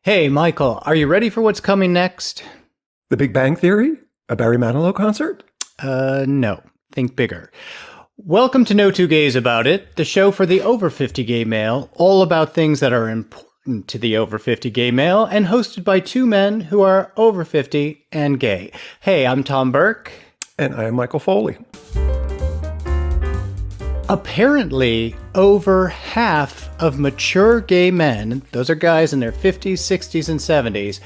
Hey, Michael, are you ready for what's coming next? The Big Bang Theory? A Barry Manilow concert? No. Think bigger. Welcome to No Two Gays About It, the show for the over 50 gay male, all about things that are important to the over 50 gay male, and hosted by two men who are over 50 and gay. Hey, I'm Tom Burke. And I am Michael Foley. Apparently, over half of mature gay men, those are guys in their 50s, 60s, and 70s,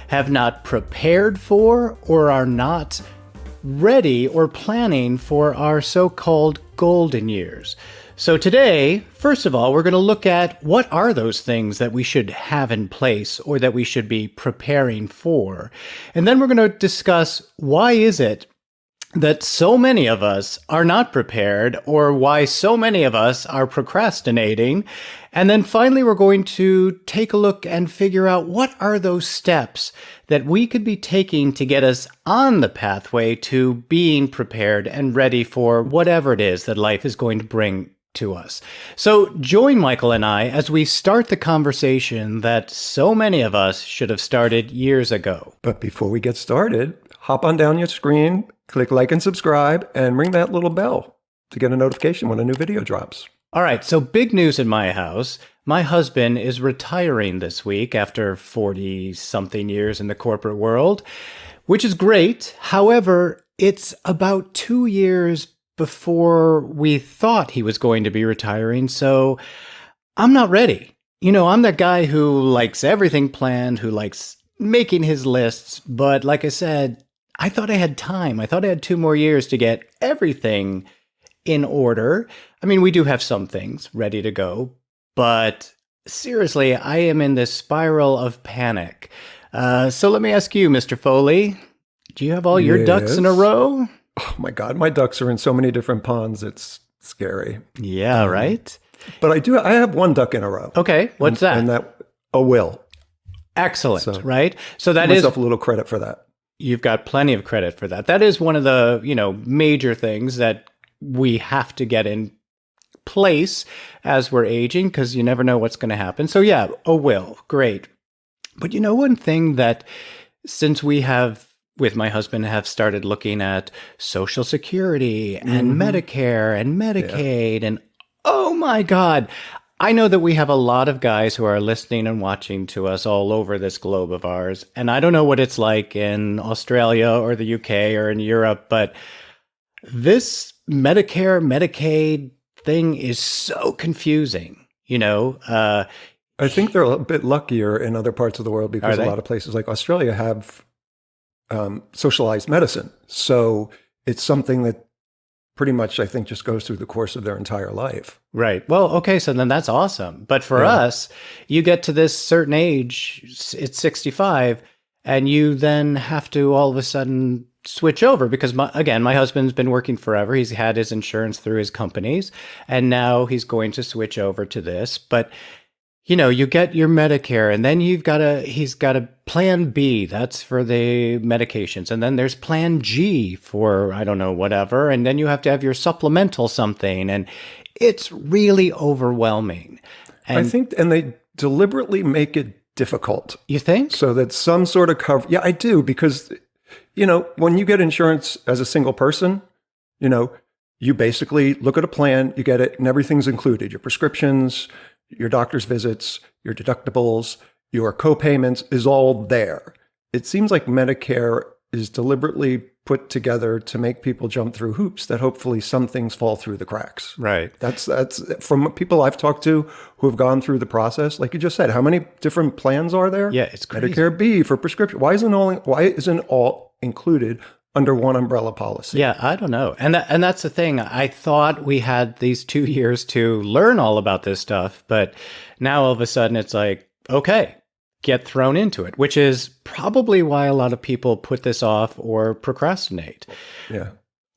have not prepared for or are not ready or planning for our so-called golden years. So today, first of all, we're going to look at what are those things that we should have in place or that we should be preparing for. And then we're going to discuss why is it that so many of us are not prepared, or why so many of us are procrastinating. And then finally, we're going to take a look and figure out what are those steps that we could be taking to get us on the pathway to being prepared and ready for whatever it is that life is going to bring to us. So join Michael and I as we start the conversation that so many of us should have started years ago. But before we get started, hop on down your screen, click like and subscribe, and ring that little bell to get a notification when a new video drops. All right, so big news in my house. My husband is retiring this week after 40-something years in the corporate world, which is great. However, it's about 2 years before we thought he was going to be retiring, so I'm not ready. You know, I'm that guy who likes everything planned, who likes making his lists, but like I said, I thought I had time. I thought I had 2 more years to get everything in order. I mean, we do have some things ready to go, but seriously, I am in this spiral of panic. So let me ask you, Mr. Foley, do you have all your ducks in a row? Oh my God, my ducks are in so many different ponds. It's scary. Yeah, right? But I have one duck in a row. Okay, what's that? And that, a will. Excellent, right? So that give is... myself a little credit for that. You've got plenty of credit for that. That is one of the, major things that we have to get in place as we're aging, because you never know what's going to happen. So yeah, a will, great. But one thing that since we have, with my husband, have started looking at Social Security and Medicare and Medicaid and oh my God, I know that we have a lot of guys who are listening and watching to us all over this globe of ours. And I don't know what it's like in Australia or the UK or in Europe, but this Medicare, Medicaid thing is so confusing, I think they're a bit luckier in other parts of the world because a lot of places like Australia have socialized medicine. So it's something that pretty much, I think, just goes through the course of their entire life. Right. Well, okay, so then that's awesome. But for us, you get to this certain age, it's 65, and you then have to all of a sudden switch over because, my husband's been working forever. He's had his insurance through his companies, and now he's going to switch over to this. But you get your Medicare, and then he's got a plan B, that's for the medications. And then there's plan G for, I don't know, whatever. And then you have to have your supplemental something. And it's really overwhelming. And I think, and they deliberately make it difficult. You think? So that some sort of cover. Yeah, I do. Because, when you get insurance as a single person, you basically look at a plan, you get it, and everything's included. Your prescriptions, your doctor's visits, your deductibles, your co-payments is all there. It seems like Medicare is deliberately put together to make people jump through hoops that hopefully some things fall through the cracks. Right. That's from people I've talked to who have gone through the process. Like you just said, how many different plans are there? Yeah, it's crazy. Medicare B for prescription. Why isn't all included under one umbrella policy? Yeah, I don't know. And that's the thing. I thought we had these 2 years to learn all about this stuff, but now all of a sudden it's like, okay, get thrown into it, which is probably why a lot of people put this off or procrastinate. Yeah.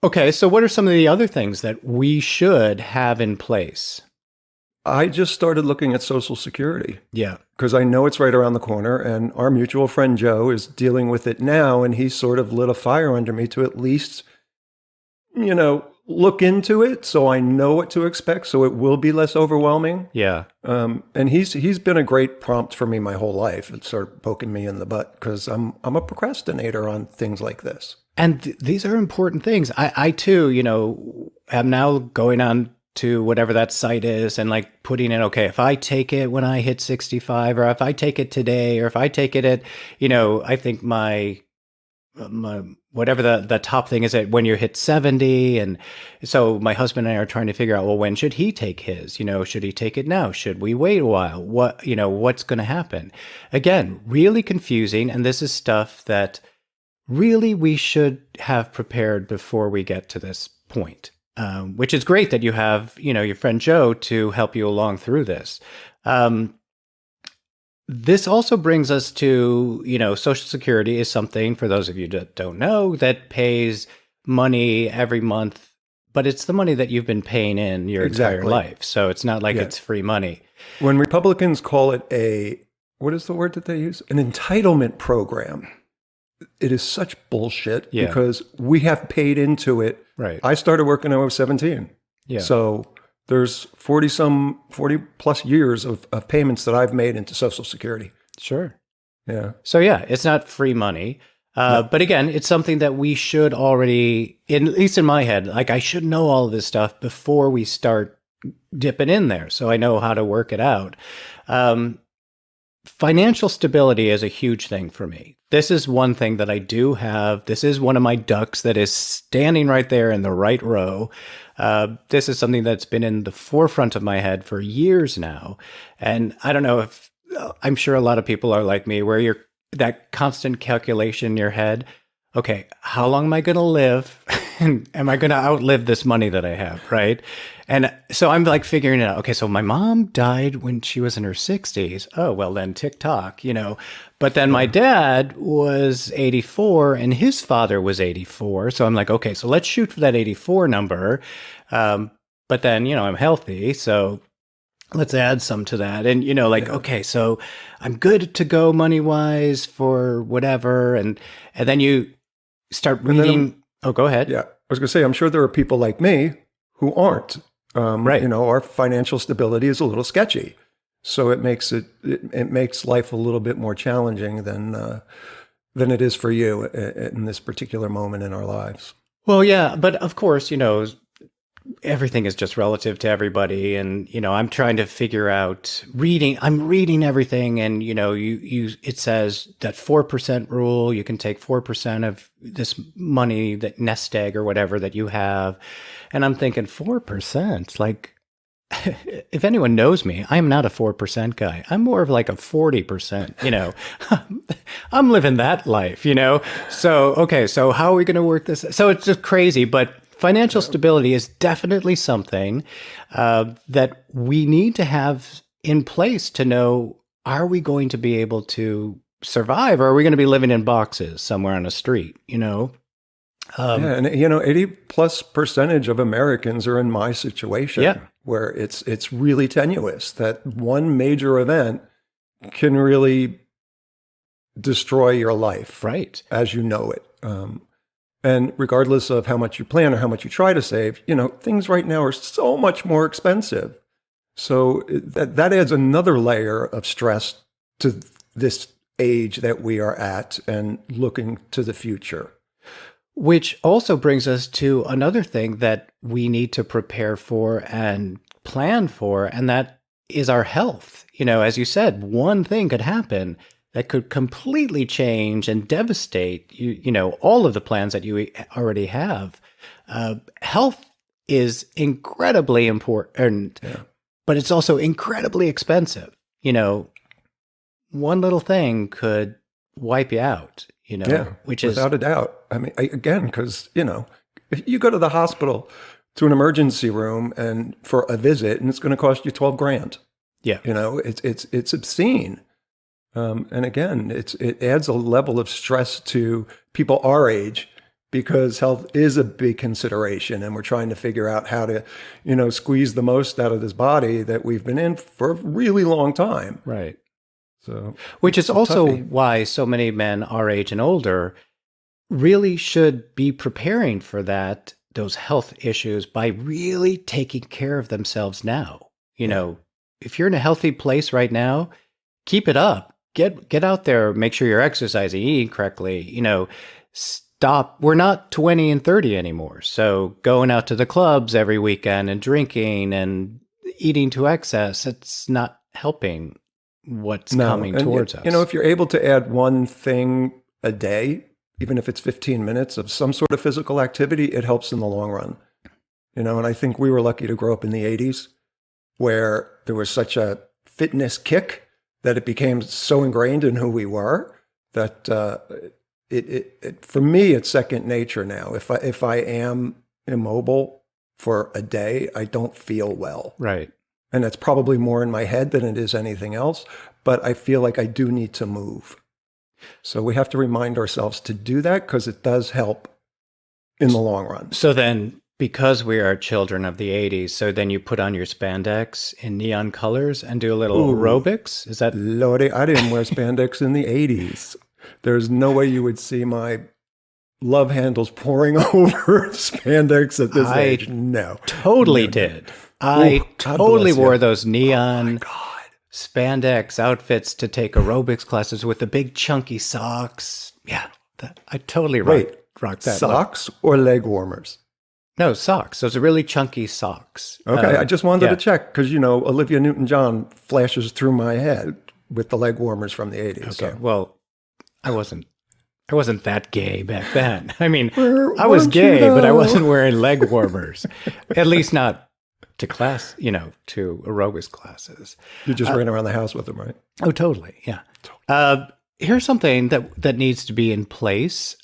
Okay, so what are some of the other things that we should have in place? I just started looking at Social Security. Yeah. Because I know it's right around the corner, and our mutual friend Joe is dealing with it now, and he sort of lit a fire under me to at least, look into it so I know what to expect, so it will be less overwhelming. Yeah. And he's been a great prompt for me my whole life. It's sort of poking me in the butt because I'm a procrastinator on things like this. And these are important things. I too, am now going on to whatever that site is and like putting in, okay, if I take it when I hit 65, or if I take it today, or if I take it at, I think my whatever the top thing is at when you hit 70. And so my husband and I are trying to figure out, well, when should he take his? Should he take it now? Should we wait a while? What's going to happen? Again, really confusing. And this is stuff that really we should have prepared before we get to this point, which is great that you have, your friend Joe to help you along through this. This also brings us to, Social Security is something, for those of you that don't know, that pays money every month, but it's the money that you've been paying in your entire life. So it's not like it's free money. When Republicans call it what is the word that they use? An entitlement program. It is such bullshit because we have paid into it. Right. I started working when I was 17. Yeah. So there's 40 plus years of payments that I've made into Social Security. Sure. Yeah. So it's not free money. But again, it's something that we should already, at least in my head, like I should know all of this stuff before we start dipping in there. So I know how to work it out. Financial stability is a huge thing for me. This is one thing that I do have. This is one of my ducks that is standing right there in the right row. This is something that's been in the forefront of my head for years now. And I don't know if, I'm sure a lot of people are like me, where you're that constant calculation in your head. Okay, how long am I going to live? And am I going to outlive this money that I have, right? And so I'm like figuring it out. Okay, so my mom died when she was in her 60s. Oh, well then TikTok, But then my dad was 84 and his father was 84. So I'm like, okay, so let's shoot for that 84 number. But then, I'm healthy. So let's add some to that. And, okay, so I'm good to go money-wise for whatever. And then you start reading. Oh, go ahead. Yeah. I was going to say, I'm sure there are people like me who aren't. Right. Our financial stability is a little sketchy. So it makes it makes life a little bit more challenging than it is for you in this particular moment in our lives. Well, yeah, but of course, everything is just relative to everybody. And, I'm trying to figure out I'm reading everything. And, it says that 4% rule, you can take 4% of this money, that nest egg or whatever that you have. And I'm thinking 4%, like, if anyone knows me, I'm not a 4% guy. I'm more of like a 40%, I'm living that life, So, okay, so how are we going to work this? So it's just crazy, but financial stability is definitely something that we need to have in place to know, are we going to be able to survive, or are we going to be living in boxes somewhere on a street, and 80+% of Americans are in my situation, where it's really tenuous. That one major event can really destroy your life, right, as you know it. And regardless of how much you plan or how much you try to save, things right now are so much more expensive. So that adds another layer of stress to this age that we are at and looking to the future. Which also brings us to another thing that we need to prepare for and plan for, and that is our health. As you said, one thing could happen that could completely change and devastate all of the plans that you already have. Health is incredibly important, but it's also incredibly expensive. One little thing could wipe you out. Which is without a doubt. I mean, again, because, if you go to the hospital to an emergency room and for a visit, and it's going to cost you $12,000. Yeah. It's obscene. And again, it adds a level of stress to people our age, because health is a big consideration, and we're trying to figure out how to, squeeze the most out of this body that we've been in for a really long time. Right. So, which is also why so many men our age and older really should be preparing for that those health issues by really taking care of themselves now. You know, if you're in a healthy place right now, keep it up. Get out there, make sure you're exercising, eating correctly, you know, stop. We're not 20 and 30 anymore. So going out to the clubs every weekend and drinking and eating to excess, it's not helping what's coming towards us. You know, if you're able to add one thing a day, even if it's 15 minutes of some sort of physical activity, it helps in the long run. You know, and I think we were lucky to grow up in the 80s where there was such a fitness kick that it became so ingrained in who we were that for me, it's second nature now. If I am immobile for a day, I don't feel well. Right. And it's probably more in my head than it is anything else, but I feel like I do need to move. So we have to remind ourselves to do that because it does help in the long run. So then, because we are children of the 80s, so then you put on your spandex in neon colors and do a little aerobics? Is that... Lordy, I didn't wear spandex in the 80s. There's no way you would see my love handles pouring over spandex at this age. No. Totally did. I totally wore those neon spandex outfits to take aerobics classes with the big chunky socks. Yeah, I totally rocked that. Socks or leg warmers? No, socks. Those are really chunky socks. Okay, I just wanted to check because, you know, Olivia Newton-John flashes through my head with the leg warmers from the 80s. Okay, so. well, I wasn't that gay back then. I mean, I was gay, but I wasn't wearing leg warmers. At least not to class, you know, to aerobics classes. You just ran around the house with them, right? Oh, totally. Yeah. Here's something that needs to be in place.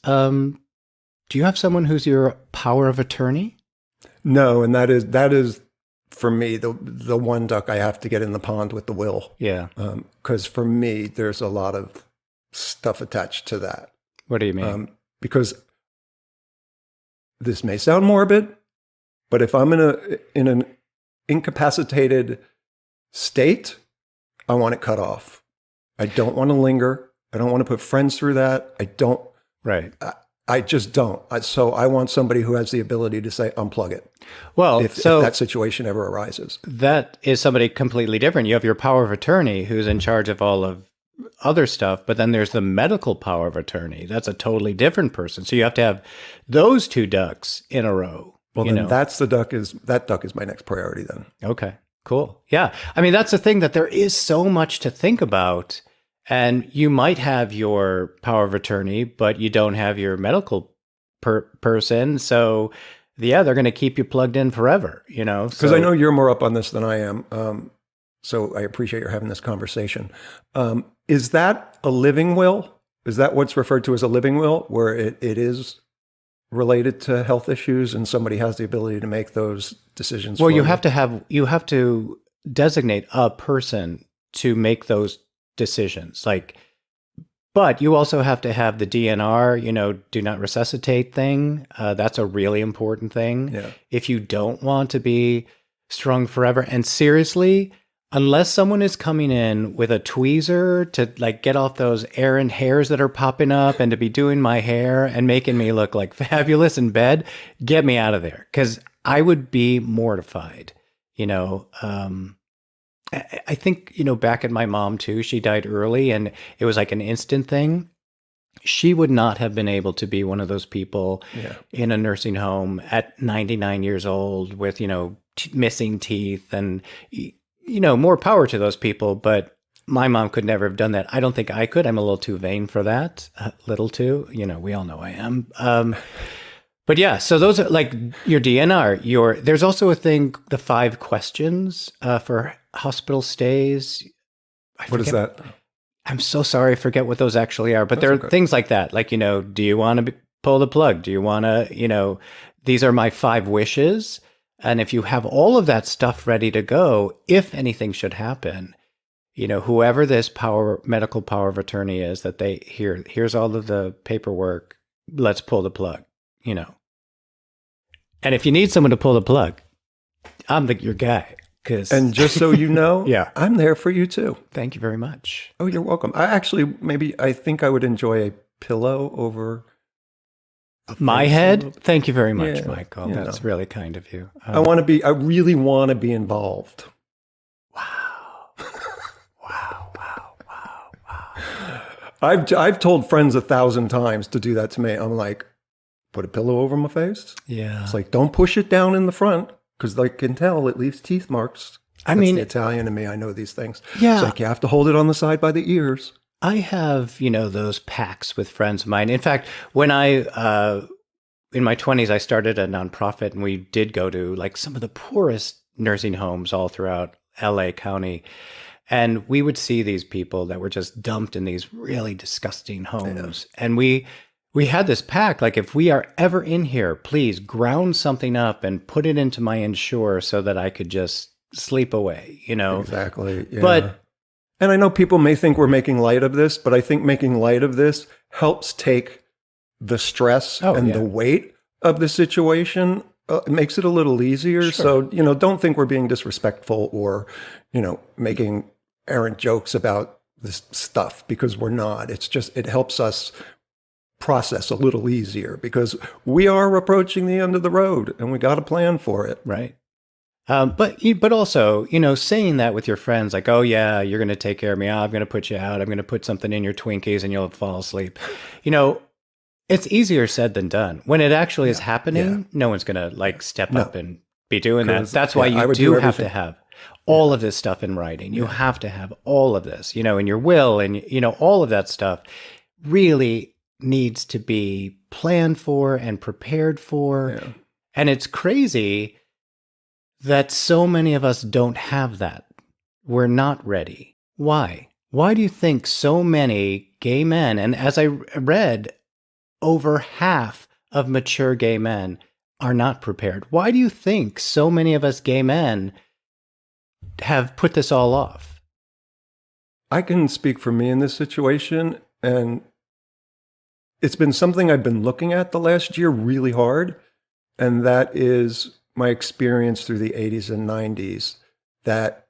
Do you have someone who's your power of attorney? No, and that is for me the one duck I have to get in the pond with the will. Yeah. Because for me, there's a lot of stuff attached to that. What do you mean? Because this may sound morbid, but if I'm in an incapacitated state, I want it cut off. I don't want to linger. I don't want to put friends through that. I don't. Right. I just don't. So I want somebody who has the ability to say, unplug it. Well, if that situation ever arises. That is somebody completely different. You have your power of attorney who's in charge of all of other stuff, but then there's the medical power of attorney. That's a totally different person. So you have to have those two ducks in a row. Well, then that duck is my next priority then. Okay, cool. Yeah. I mean, that's the thing, that there is so much to think about. And you might have your power of attorney, but you don't have your medical person. So, yeah, they're going to keep you plugged in forever, you know? Because I know you're more up on this than I am. So I appreciate your having this conversation. Is that a living will? Is that what's referred to as a living will, where it is related to health issues and somebody has the ability to make those decisions? Well, you have to designate a person to make those decisions. But you also have to have the DNR, you know, do not resuscitate thing. That's a really important thing. Yeah. If you don't want to be strong forever, and seriously, unless someone is coming in with a tweezer to get off those errant hairs that are popping up and to be doing my hair and making me look like fabulous in bed, get me out of there. Because I would be mortified, you know. I think, you know, back at my mom too, she died early and it was like an instant thing. She would not have been able to be one of those people in a nursing home at 99 years old with, you know, missing teeth, and, you know, more power to those people. But my mom could never have done that. I don't think I could. I'm a little too vain for that. A little too, you know, we all know I am. But yeah, so those are like your DNR. There's also a thing, the 5 questions for hospital stays. What is that? I'm so sorry, I forget what those actually are. But there are things like that. Like, you know, do you want to pull the plug? Do you want to, you know, these are my 5 wishes. And if you have all of that stuff ready to go, if anything should happen, you know, whoever this medical power of attorney is, that here's all of the paperwork, let's pull the plug. You know, and if you need someone to pull the plug, I'm your guy. And just so you know, yeah, I'm there for you too. Thank you very much. Oh, you're welcome. I think I would enjoy a pillow over My face a head? little bit. Thank you very much, Yeah, Michael. you That's know. really kind of you. I really want to be involved. Wow. Wow, wow, wow, wow. I've told friends 1,000 times to do that to me. I'm like, put a pillow over my face. Yeah. It's like, don't push it down in the front because I can tell it leaves teeth marks. I That's mean, the Italian in me. I know these things. yeah. It's like you have to hold it on the side by the ears. I have, those packs with friends of mine. In fact, when in my 20s, I started a nonprofit and we did go to like some of the poorest nursing homes all throughout LA County. And we would see these people that were just dumped in these really disgusting homes. Yeah. And we had this pact, like, if we are ever in here, please ground something up and put it into my Ensure so that I could just sleep away, Exactly. Yeah. But and I know people may think we're making light of this, but I think making light of this helps take the stress the weight of the situation. It makes it a little easier. Sure. So, don't think we're being disrespectful or, making errant jokes about this stuff, because we're not. It's just, it helps us process a little easier because we are approaching the end of the road and we got a plan for it. Right. But also, saying that with your friends, like, oh yeah, you're going to take care of me. I'm going to put you out. I'm going to put something in your Twinkies and you'll fall asleep. It's easier said than done. When it actually is happening, no one's going to step up and be doing that. That's why you do have to have all of this stuff in writing. You have to have all of this, in your will, and, all of that stuff really needs to be planned for and prepared for. Yeah. And it's crazy that so many of us don't have that. We're not ready. Why? Why do you think so many gay men, and as I read, over half of mature gay men are not prepared? Why do you think so many of us gay men have put this all off? I can speak for me in this situation, and it's been something I've been looking at the last year really hard, and that is my experience through the 80s and 90s that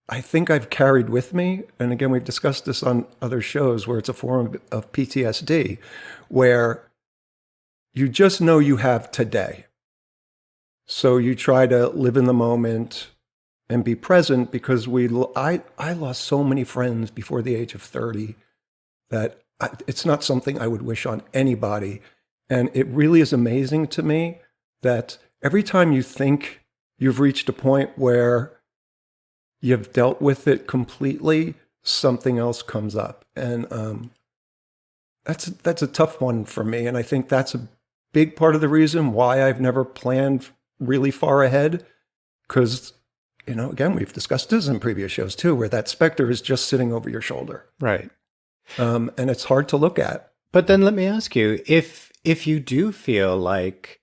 I think I've carried with me. And again, we've discussed this on other shows where it's a form of PTSD, where you just know you have today. So you try to live in the moment and be present, because I lost so many friends before the age of 30 that it's not something I would wish on anybody. And it really is amazing to me that every time you think you've reached a point where you've dealt with it completely, something else comes up. And that's a tough one for me. And I think that's a big part of the reason why I've never planned really far ahead. Because, again, we've discussed this in previous shows too, where that specter is just sitting over your shoulder. Right. And it's hard to look at. But then let me ask you, if you do feel like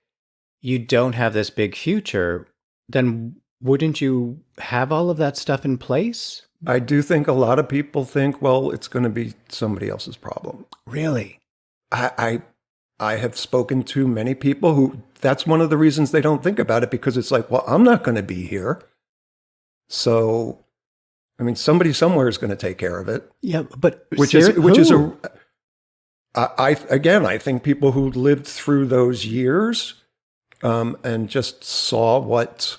you don't have this big future, then wouldn't you have all of that stuff in place? I do think a lot of people think, well, it's going to be somebody else's problem. Really? I have spoken to many people who, that's one of the reasons they don't think about it, because it's like, well, I'm not going to be here. So, I mean, somebody somewhere is going to take care of it. Yeah, but I think people who lived through those years and just saw what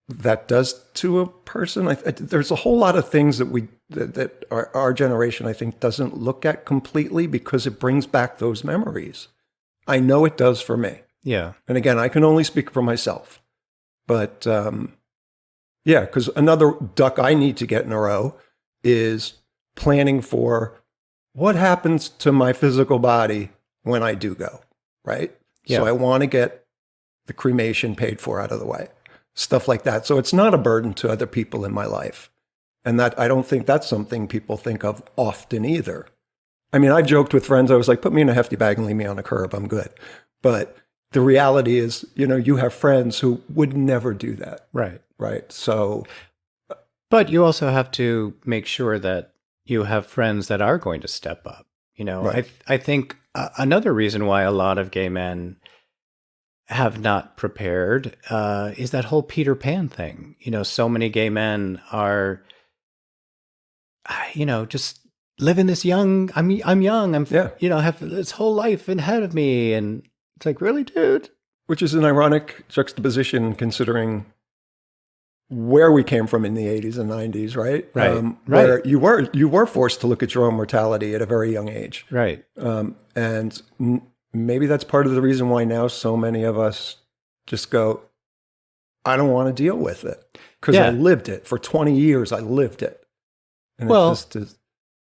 that does to a person. There's a whole lot of things that our generation, I think, doesn't look at completely, because it brings back those memories. I know it does for me. Yeah. And again, I can only speak for myself. But yeah, because another duck I need to get in a row is planning for what happens to my physical body when I do go, right? Yeah. So I want to get the cremation paid for out of the way, stuff like that. So it's not a burden to other people in my life. And that, I don't think that's something people think of often either. I mean, I've joked with friends, I was like, put me in a hefty bag and leave me on a curb, I'm good. But the reality is, you have friends who would never do that. Right. Right. So. But you also have to make sure that you have friends that are going to step up. Right. I think another reason why a lot of gay men have not prepared is that whole Peter Pan thing. So many gay men are, just living this young. I'm young. Yeah. Have this whole life ahead of me, and it's like, really, dude. Which is an ironic juxtaposition considering where we came from in the 80s and 90s, right? Right. Where you were forced to look at your own mortality at a very young age. Right. And maybe that's part of the reason why now so many of us just go, I don't want to deal with it because I lived it for 20 years. I lived it. And well, it just is.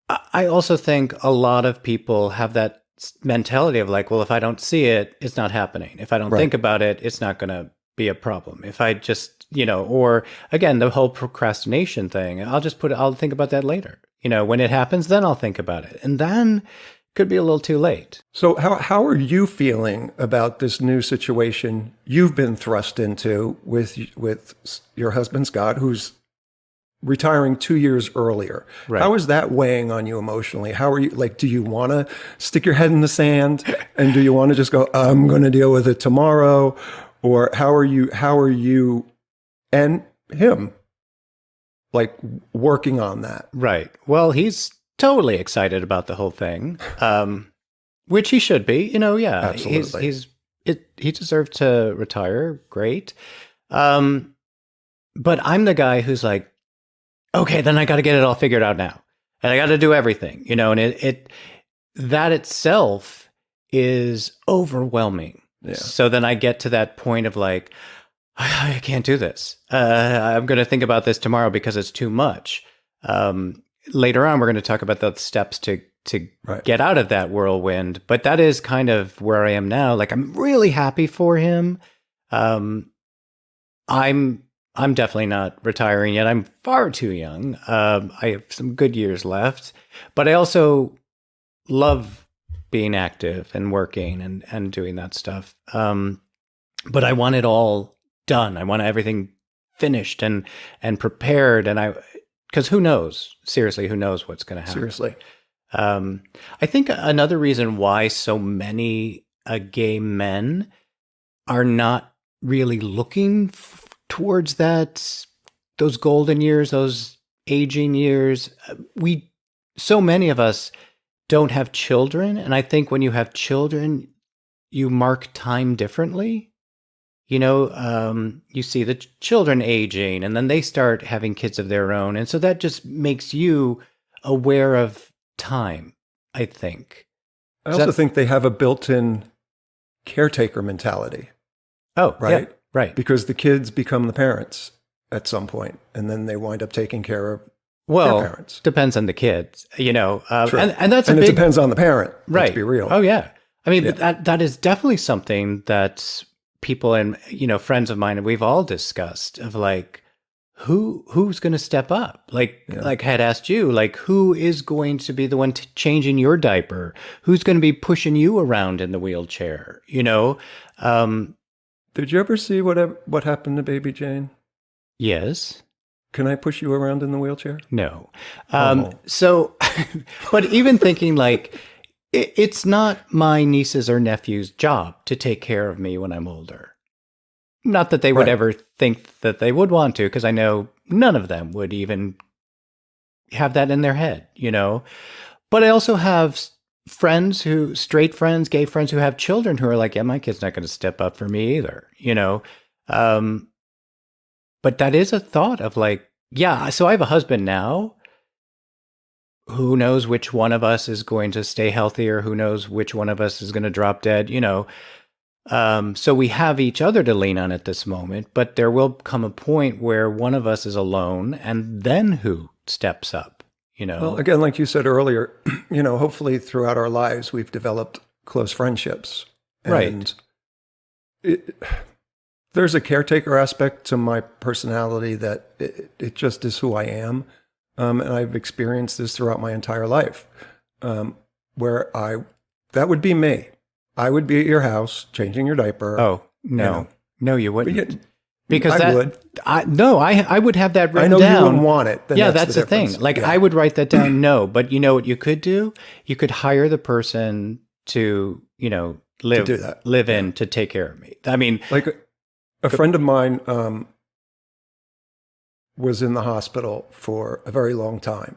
I also think a lot of people have that mentality of like, well, if I don't see it, it's not happening. If I don't think about it, it's not going to be a problem. If I just, or again, the whole procrastination thing, I'll think about that later. When it happens, then I'll think about it. And then could be a little too late. So how are you feeling about this new situation you've been thrust into with your husband, Scott, who's retiring 2 years earlier? Right. How is that weighing on you emotionally? How are you, like, do you want to stick your head in the sand and do you want to just go, I'm going to deal with it tomorrow? Or how are you and him like working on that? Right. Well, he's totally excited about the whole thing, which he should be. Yeah, absolutely. He deserved to retire. Great. But I'm the guy who's like, okay, then I got to get it all figured out now, and I got to do everything. And that itself is overwhelming. Yeah. So then I get to that point of like, I can't do this. I'm going to think about this tomorrow because it's too much. Later on, we're going to talk about the steps to get out of that whirlwind. But that is kind of where I am now. Like, I'm really happy for him. I'm definitely not retiring yet. I'm far too young. I have some good years left, but I also love being active and working and doing that stuff. But I want it all done. I want everything finished and prepared. And because who knows? Seriously, who knows what's going to happen? Seriously. I think another reason why so many gay men are not really looking towards those golden years, those aging years. So many of us don't have children. And I think when you have children, you mark time differently. You see the children aging and then they start having kids of their own. And so that just makes you aware of time, I think. I also think they have a built-in caretaker mentality. Oh, right. Yeah, right. Because the kids become the parents at some point, and then they wind up taking care of their parents. Depends on the kids, True. and that's it depends on the parent. Right. Let's be real. Oh yeah. I mean, but that is definitely something that people and friends of mine, and we've all discussed of like, who's going to step up? Like I had asked you, like, who is going to be the one changing your diaper? Who's going to be pushing you around in the wheelchair? Did you ever see what happened to baby Jane? Yes. Can I push you around in the wheelchair? No. So, but even thinking like, it's not my niece's or nephew's job to take care of me when I'm older. Not that they would ever think that they would want to, because I know none of them would even have that in their head, But I also have straight friends, gay friends who have children who are like, yeah, my kid's not going to step up for me either, But that is a thought of like, yeah, so I have a husband now. Who knows which one of us is going to stay healthy or who knows which one of us is going to drop dead, So we have each other to lean on at this moment, but there will come a point where one of us is alone and then who steps up, Well, again, like you said earlier, hopefully throughout our lives, we've developed close friendships. And there's a caretaker aspect to my personality that it just is who I am. And I've experienced this throughout my entire life, where that would be me. I would be at your house changing your diaper. Oh, no. No, you wouldn't. Because I would. I would have that written down. I know down. you wouldn't want it. Yeah, that's the thing. Like, I would write that down, no. But you know what you could do? You could hire the person to, live in to take care of me. I mean, like a friend of mine was in the hospital for a very long time.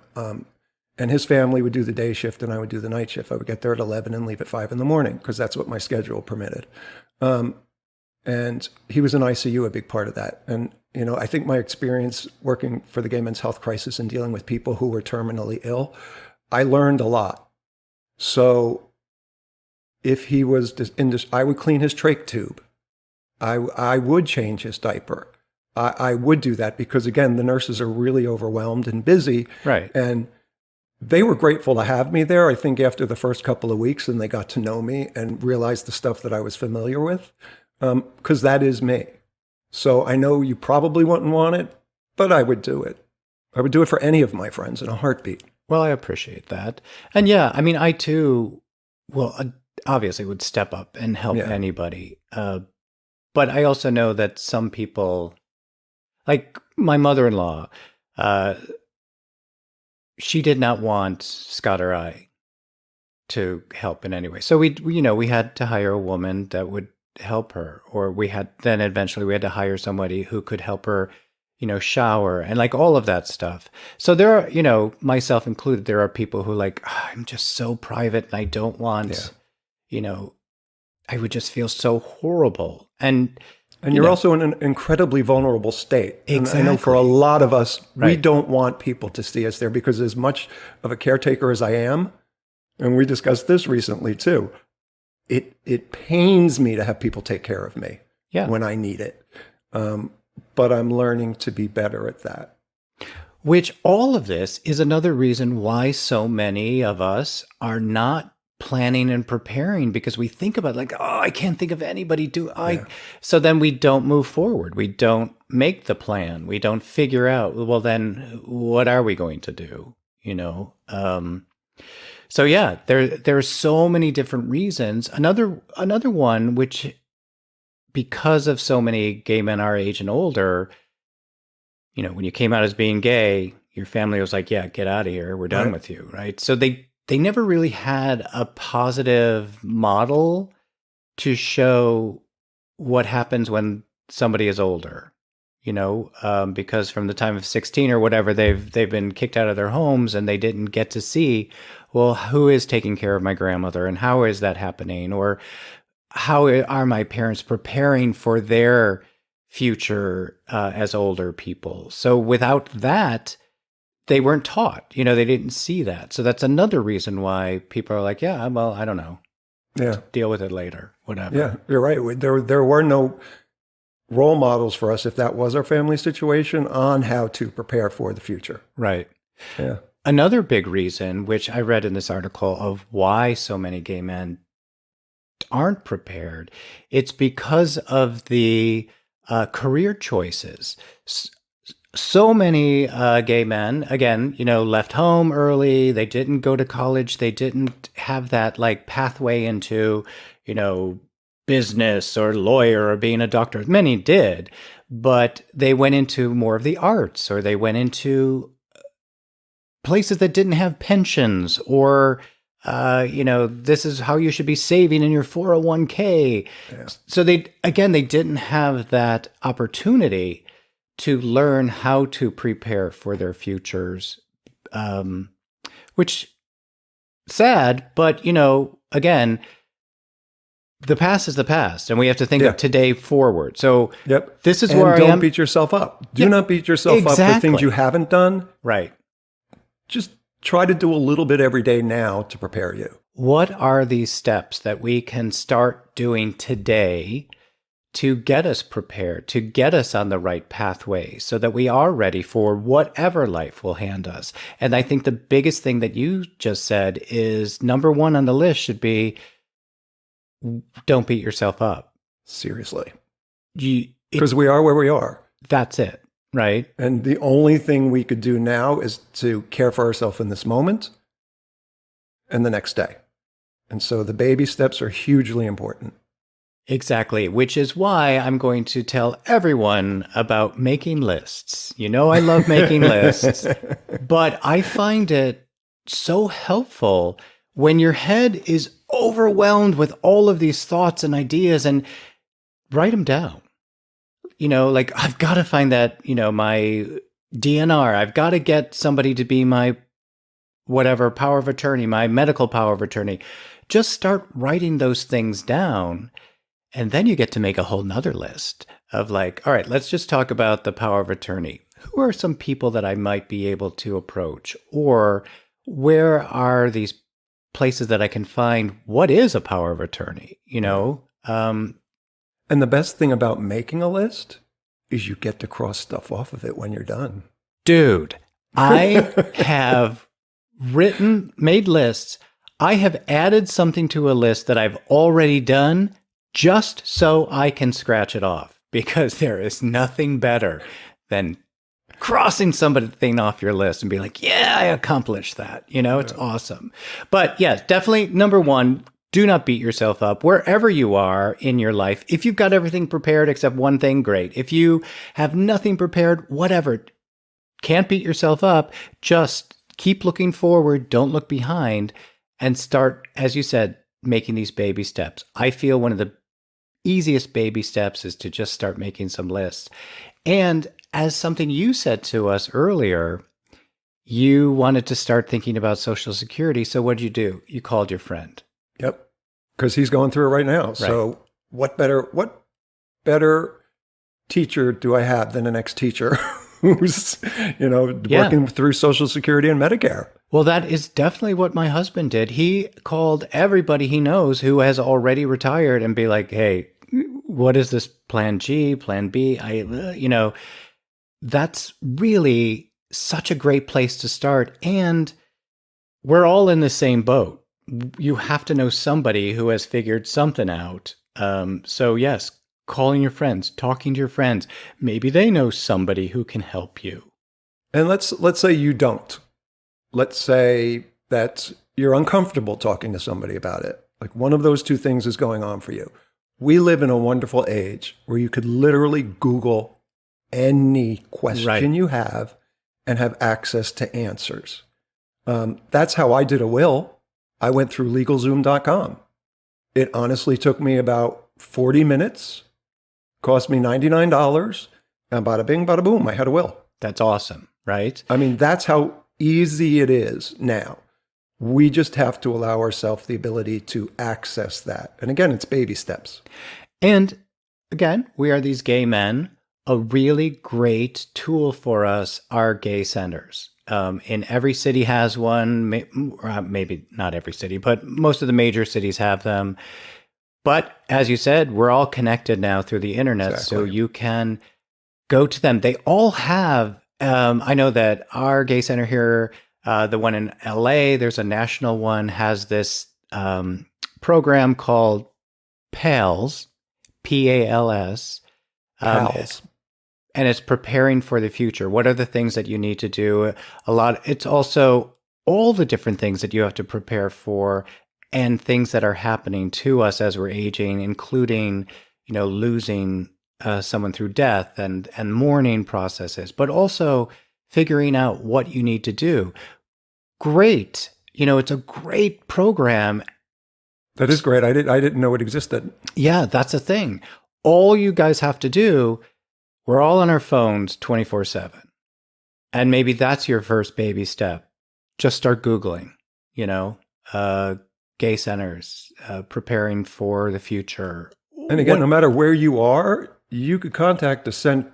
And his family would do the day shift and I would do the night shift. I would get there at 11 and leave at 5 in the morning because that's what my schedule permitted. And he was in ICU, a big part of that. And, I think my experience working for the Gay Men's Health Crisis and dealing with people who were terminally ill, I learned a lot. So if he was I would clean his trach tube. I would change his diaper. I would do that because, again, the nurses are really overwhelmed and busy. Right. And they were grateful to have me there, I think, after the first couple of weeks, and they got to know me and realized the stuff that I was familiar with, because that is me. So I know you probably wouldn't want it, but I would do it. I would do it for any of my friends in a heartbeat. Well, I appreciate that. And yeah, I mean, I too, obviously would step up and help anybody. But I also know that some people, like my mother-in-law, she did not want Scott or I to help in any way. So we had to hire a woman that would help her, or eventually we had to hire somebody who could help her, shower and like all of that stuff. So there are, myself included, there are people who like, I'm just so private and I don't want, I would just feel so horrible. And you're also in an incredibly vulnerable state. Exactly. And I know for a lot of us, Right. we don't want people to see us there because as much of a caretaker as I am, and we discussed this recently too, it pains me to have people take care of me when I need it. But I'm learning to be better at that. Which all of this is another reason why so many of us are not planning and preparing, because we think about like, oh, I can't think of anybody so then we don't move forward. We don't make the plan. We don't figure out, well, then what are we going to do? So yeah, there are so many different reasons. Another one, which because of so many gay men our age and older, when you came out as being gay, your family was like, yeah, get out of here. We're done with you. Right. So they never really had a positive model to show what happens when somebody is older, because from the time of 16 or whatever, they've been kicked out of their homes and they didn't get to see, well, who is taking care of my grandmother and how is that happening? Or how are my parents preparing for their future as older people? So without that, they weren't taught, they didn't see that. So that's another reason why people are like, yeah, well, I don't know. Yeah. Deal with it later, whatever. Yeah, you're right. There were no role models for us, if that was our family situation, on how to prepare for the future. Right. Yeah. Another big reason, which I read in this article, of why so many gay men aren't prepared, it's because of the career choices. So many gay men, again, left home early. They didn't go to college. They didn't have that like pathway into, business or lawyer or being a doctor. Many did, but they went into more of the arts, or they went into places that didn't have pensions, or this is how you should be saving in your 401k. Yeah. So they didn't have that opportunity to learn how to prepare for their futures, which sad, but again, the past is the past, and we have to think of today forward. So this is where I am. Don't beat yourself up. Do not beat yourself up for things you haven't done. Right. Just try to do a little bit every day now to prepare you. What are these steps that we can start doing today to get us prepared, to get us on the right pathway so that we are ready for whatever life will hand us? And I think the biggest thing that you just said is number one on the list should be, don't beat yourself up. Seriously. Because we are where we are. That's it, right? And the only thing we could do now is to care for ourselves in this moment and the next day. And so the baby steps are hugely important. Exactly, which is why I'm going to tell everyone about making lists. I love making lists, but I find it so helpful when your head is overwhelmed with all of these thoughts and ideas, and write them down. Like I've got to find that, my DNR. I've got to get somebody to be my whatever power of attorney, my medical power of attorney. Just start writing those things down. And then you get to make a whole nother list of like, all right, let's just talk about the power of attorney. Who are some people that I might be able to approach? Or where are these places that I can find what is a power of attorney? You know? And the best thing about making a list is you get to cross stuff off of it when you're done. Dude, I have made lists. I have added something to a list that I've already done just so I can scratch it off, because there is nothing better than crossing something off your list and be like, yeah, I accomplished that. You know, it's awesome. But yes, definitely number one, do not beat yourself up wherever you are in your life. If you've got everything prepared except one thing, great. If you have nothing prepared, whatever, can't beat yourself up. Just keep looking forward. Don't look behind, and start, as you said, making these baby steps. I feel one of the easiest baby steps is to just start making some lists. And as something you said to us earlier, you wanted to start thinking about Social Security. So what did you do? You called your friend. Yep. Because he's going through it right now. Right. So what better teacher do I have than an ex-teacher who's, working through Social Security and Medicare? Well, that is definitely what my husband did. He called everybody he knows who has already retired and be like, hey, what is this plan G, plan B? That's really such a great place to start. And we're all in the same boat. You have to know somebody who has figured something out. So yes, calling your friends, talking to your friends, maybe they know somebody who can help you. And let's say you don't. Let's say that you're uncomfortable talking to somebody about it. Like one of those two things is going on for you. We live in a wonderful age where you could literally Google any question you have and have access to answers. That's how I did a will. I went through LegalZoom.com. It honestly took me about 40 minutes, cost me $99, and bada bing, bada boom, I had a will. That's awesome, right? I mean, that's how easy it is now. We just have to allow ourselves the ability to access that. And again, it's baby steps. And again, we are these gay men. A really great tool for us are gay centers. In every city has one, maybe not every city, but most of the major cities have them. But as you said, we're all connected now through the internet, exactly. So you can go to them. They all have, I know that our gay center here, the one in LA, there's a national one, has this program called PALS, PALS. PALS. And it's preparing for the future. What are the things that you need to do? It's also all the different things that you have to prepare for and things that are happening to us as we're aging, including, losing someone through death and mourning processes, but also figuring out what you need to do. Great. It's a great program. That is great. I didn't know it existed. Yeah, that's a thing. All you guys have to do, we're all on our phones 24/7. And maybe that's your first baby step. Just start Googling, gay centers, preparing for the future. And again, no matter where you are, you could contact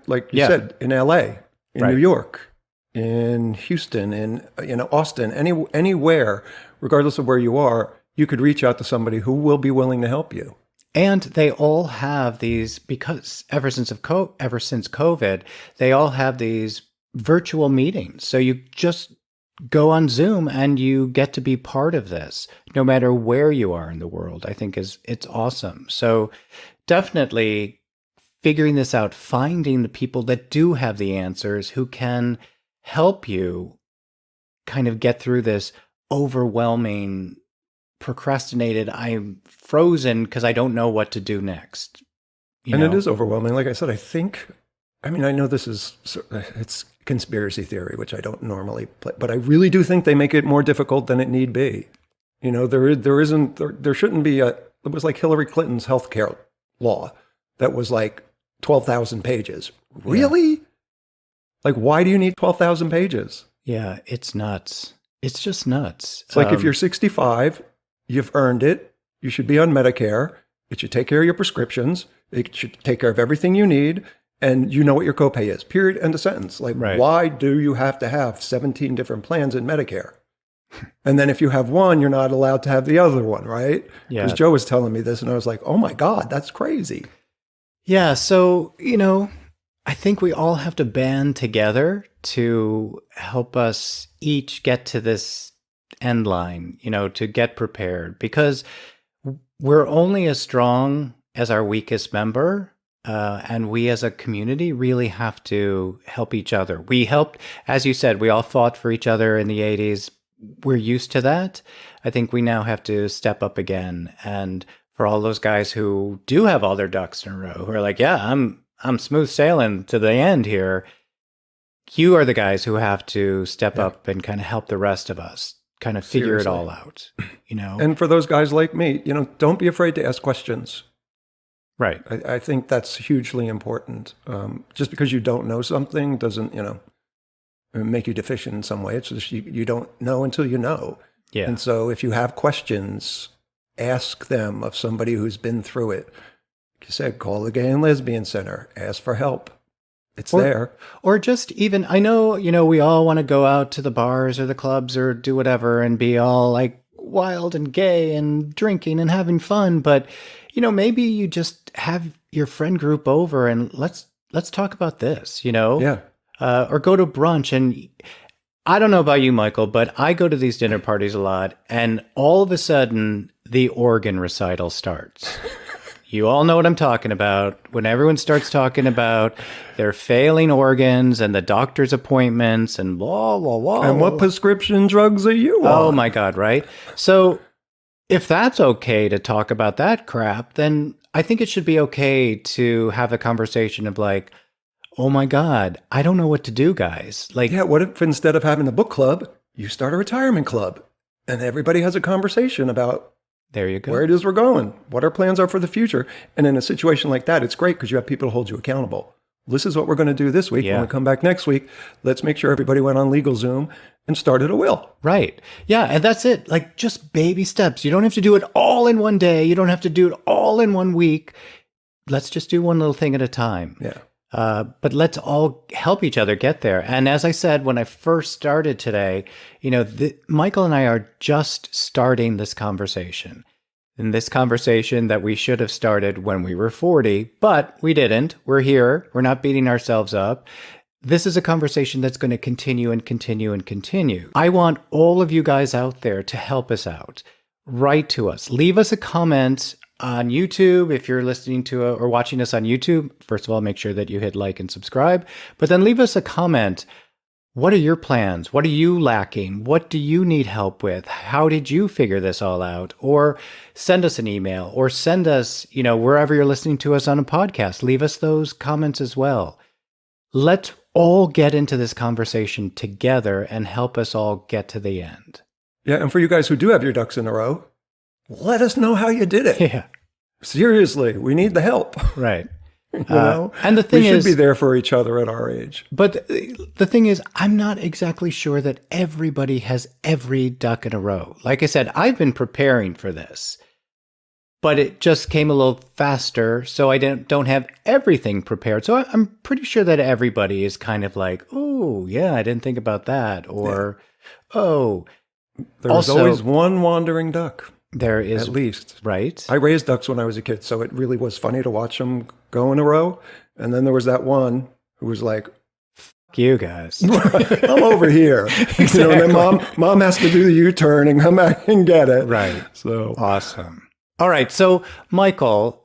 like you said, in LA, in New York, in Houston, in Austin, anywhere, regardless of where you are, you could reach out to somebody who will be willing to help you. And they all have these, because ever since COVID, they all have these virtual meetings. So you just go on Zoom and you get to be part of this, no matter where you are in the world. I think it's awesome. So definitely figuring this out, finding the people that do have the answers who can help you kind of get through this overwhelming procrastinated, I'm frozen because I don't know what to do next. And it is overwhelming. Like I said, I know it's conspiracy theory, which I don't normally play, but I really do think they make it more difficult than it need be. There shouldn't be it was like Hillary Clinton's healthcare law that was like 12,000 pages. Really? Yeah. Like, why do you need 12,000 pages? Yeah, it's nuts. It's just nuts. It's like if you're 65, you've earned it. You should be on Medicare. It should take care of your prescriptions. It should take care of everything you need. And you know what your copay is, period, end of sentence. Like, Right. why do you have to have 17 different plans in Medicare? And then if you have one, you're not allowed to have the other one, right? Yeah. Because Joe was telling me this, and I was like, oh my God, that's crazy. Yeah. So, I think we all have to band together to help us each get to this end line, to get prepared, because we're only as strong as our weakest member. And we as a community really have to help each other. We helped, as you said, we all fought for each other in the 80s. We're used to that. I think we now have to step up again. And for all those guys who do have all their ducks in a row, who are like, yeah, I'm smooth sailing to the end here. You are the guys who have to step up and kind of help the rest of us kind of figure it all out, And for those guys like me, don't be afraid to ask questions. Right. I think that's hugely important. Just because you don't know something doesn't, make you deficient in some way. It's just you don't know until you know. Yeah. And so if you have questions, ask them of somebody who's been through it. Like you said, call the Gay and Lesbian Center, ask for help. It's there. Or just even, I know, we all want to go out to the bars or the clubs or do whatever and be all like wild and gay and drinking and having fun. But, maybe you just have your friend group over and let's talk about this, Yeah. Or go to brunch. And I don't know about you, Michael, but I go to these dinner parties a lot, and all of a sudden the organ recital starts. You all know what I'm talking about. When everyone starts talking about their failing organs and the doctor's appointments and blah, blah, blah. And what prescription drugs are you on? Oh my God, right? So if that's okay to talk about that crap, then I think it should be okay to have a conversation of like, oh my God, I don't know what to do, guys. Like, Yeah, what if instead of having a book club, you start a retirement club and everybody has a conversation about there you go. where it is we're going, what our plans are for the future. And in a situation like that, it's great because you have people to hold you accountable. This is what we're going to do this week. Yeah. When we come back next week, let's make sure everybody went on LegalZoom and started a will. Right. Yeah. And that's it. Like just baby steps. You don't have to do it all in one day. You don't have to do it all in 1 week. Let's just do one little thing at a time. Yeah. But let's all help each other get there. And as I said, when I first started today, Michael and I are just starting this conversation. And this conversation that we should have started when we were 40, but we didn't. We're here. We're not beating ourselves up. This is a conversation that's going to continue and continue and continue. I want all of you guys out there to help us out. Write to us. Leave us a comment on YouTube. If you're listening to or watching us on YouTube, first of all, make sure that you hit like and subscribe, but then leave us a comment. What are your plans? What are you lacking? What do you need help with? How did you figure this all out? Or send us an email or send us, wherever you're listening to us on a podcast, leave us those comments as well. Let's all get into this conversation together and help us all get to the end. Yeah. And for you guys who do have your ducks in a row, let us know how you did it. Yeah. Seriously, we need the help. Right. And the thing we should is, be there for each other at our age. But the thing is, I'm not exactly sure that everybody has every duck in a row. Like I said, I've been preparing for this, but it just came a little faster, so I don't have everything prepared. So I'm pretty sure that everybody is kind of like, oh, yeah, I didn't think about that. Or, oh. There's always one wandering duck. There is. At least. Right. I raised ducks when I was a kid, so it really was funny to watch them go in a row. And then there was that one who was like, you guys. I'm over here. Exactly. And then mom has to do the U-turn and come back and get it. Right. So awesome. All right. So, Michael,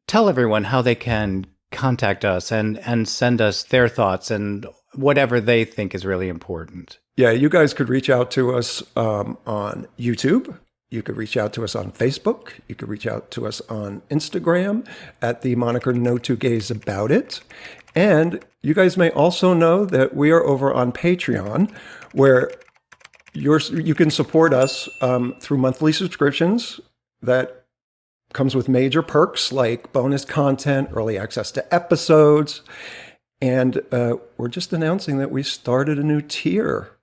tell everyone how they can contact us and send us their thoughts and whatever they think is really important. Yeah, you guys could reach out to us on YouTube. You could reach out to us on Facebook. You could reach out to us on Instagram at the moniker No Two Gays About It. And you guys may also know that we are over on Patreon, where you can support us through monthly subscriptions that comes with major perks like bonus content, early access to episodes. And we're just announcing that we started a new tier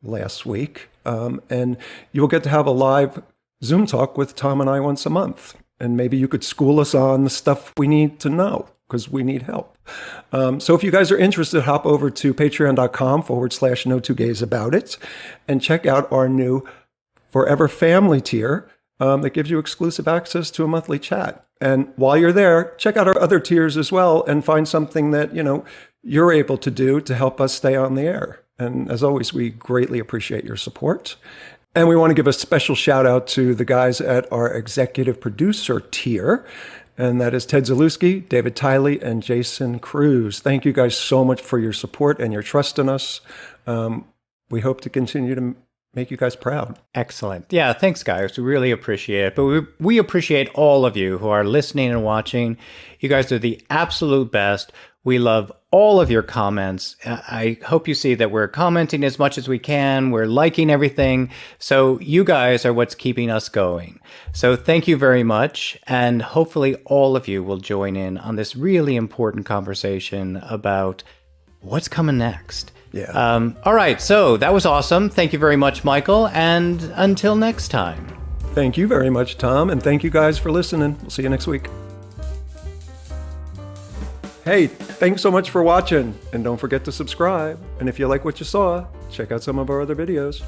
last week. And you'll get to have a live Zoom talk with Tom and I once a month. And maybe you could school us on the stuff we need to know, because we need help. So if you guys are interested, hop over to patreon.com/no2gays about it and check out our new Forever Family tier that gives you exclusive access to a monthly chat. And while you're there, check out our other tiers as well and find something that, you're able to do to help us stay on the air. And as always, we greatly appreciate your support. And we want to give a special shout out to the guys at our executive producer tier. And that is Ted Zalewski, David Tiley, and Jason Cruz. Thank you guys so much for your support and your trust in us. We hope to continue to make you guys proud. Excellent. Yeah, thanks, guys. We really appreciate it. But we appreciate all of you who are listening and watching. You guys are the absolute best. We love all of your comments. I hope you see that we're commenting as much as we can. We're liking everything. So you guys are what's keeping us going. So thank you very much. And hopefully all of you will join in on this really important conversation about what's coming next. Yeah. All right. So that was awesome. Thank you very much, Michael. And until next time. Thank you very much, Tom. And thank you guys for listening. We'll see you next week. Hey, thanks so much for watching. And don't forget to subscribe. And if you like what you saw, check out some of our other videos.